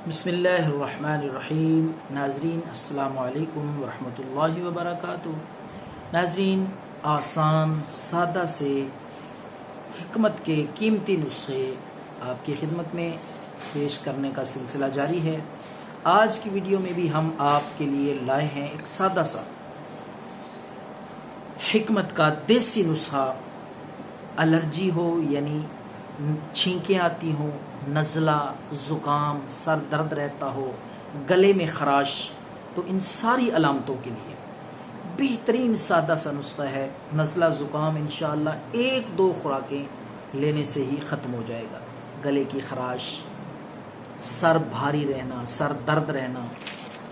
بسم اللہ الرحمن الرحیم۔ ناظرین السلام علیکم ورحمۃ اللہ وبرکاتہ۔ ناظرین، آسان سادہ سے حکمت کے قیمتی نسخے آپ کی خدمت میں پیش کرنے کا سلسلہ جاری ہے۔ آج کی ویڈیو میں بھی ہم آپ کے لیے لائے ہیں ایک سادہ سا حکمت کا دیسی نسخہ۔ الرجی ہو یعنی چھینکیں آتی ہوں، نزلہ، زکام، سر درد رہتا ہو، گلے میں خراش، تو ان ساری علامتوں کے لیے بہترین سادہ سا نسخہ ہے۔ نزلہ زکام انشاءاللہ 1-2 خوراکیں لینے سے ہی ختم ہو جائے گا۔ گلے کی خراش، سر بھاری رہنا، سر درد رہنا،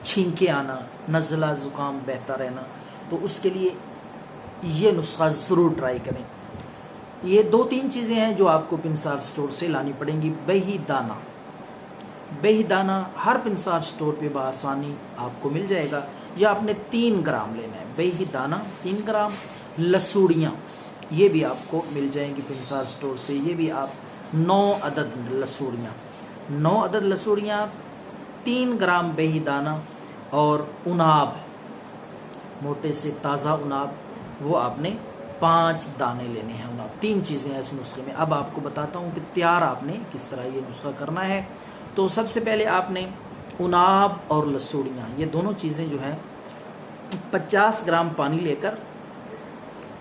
چھینکیں آنا، نزلہ زکام بہتا رہنا، تو اس کے لیے یہ نسخہ ضرور ٹرائی کریں۔ یہ 2-3 چیزیں ہیں جو آپ کو پنسار سٹور سے لانی پڑیں گی۔ بہی دانہ ہر پنسار سٹور پہ بآسانی آپ کو مل جائے گا۔ یہ آپ نے 3 گرام لینا ہے۔ بہی دانہ 3 گرام، لسوڑیاں یہ بھی آپ کو مل جائیں گی پنسار سٹور سے۔ یہ بھی آپ 9 عدد لسوڑیاں، 3 گرام بہی دانہ، اور اناب، موٹے سے تازہ اناب، وہ آپ نے 5 دانے لینے ہیں۔ 3 چیزیں ہیں اس نسخے میں۔ اب آپ کو بتاتا ہوں کہ تیار آپ نے کس طرح یہ نسخہ کرنا ہے۔ تو سب سے پہلے آپ نے اناب اور لسوڑیاں، یہ دونوں چیزیں جو ہیں 50 گرام پانی لے کر،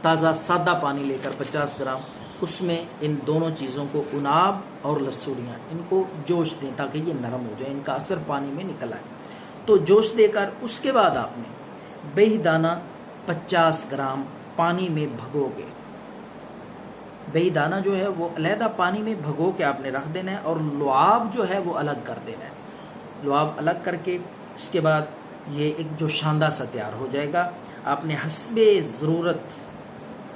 تازہ سادہ پانی لے کر 50 گرام، اس میں ان دونوں چیزوں کو، اناب اور لسوڑیاں، ان کو جوش دیں تاکہ یہ نرم ہو جائے، ان کا اثر پانی میں نکل آئے۔ تو جوش دے کر اس کے بعد آپ نے بہی دانہ 50 گرام پانی میں بھگو کے، بہی دانہ جو ہے وہ علیحدہ پانی میں بھگو کے آپ نے رکھ دینا ہے، اور لعاب جو ہے وہ الگ کر دینا ہے۔ لعاب الگ کر کے اس کے بعد یہ ایک جو شاندہ سا تیار ہو جائے گا۔ آپ نے حسب ضرورت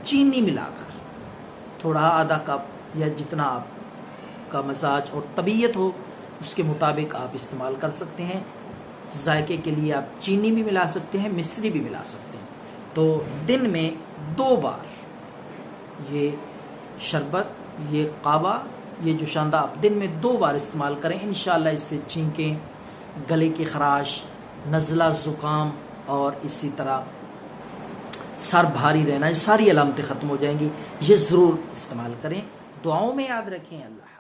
چینی ملا کر، تھوڑا آدھا کپ یا جتنا آپ کا مزاج اور طبیعت ہو اس کے مطابق آپ استعمال کر سکتے ہیں۔ ذائقے کے لیے آپ چینی بھی ملا سکتے ہیں، مصری بھی ملا سکتے ہیں۔ تو دن میں 2 بار یہ شربت، یہ قہوہ، یہ جوشاندہ آپ دن میں 2 بار استعمال کریں۔ انشاءاللہ اس سے چھینکیں، گلے کی خراش، نزلہ زکام اور اسی طرح سر بھاری رہنا، یہ ساری علامتیں ختم ہو جائیں گی۔ یہ ضرور استعمال کریں۔ دعاؤں میں یاد رکھیں۔ اللہ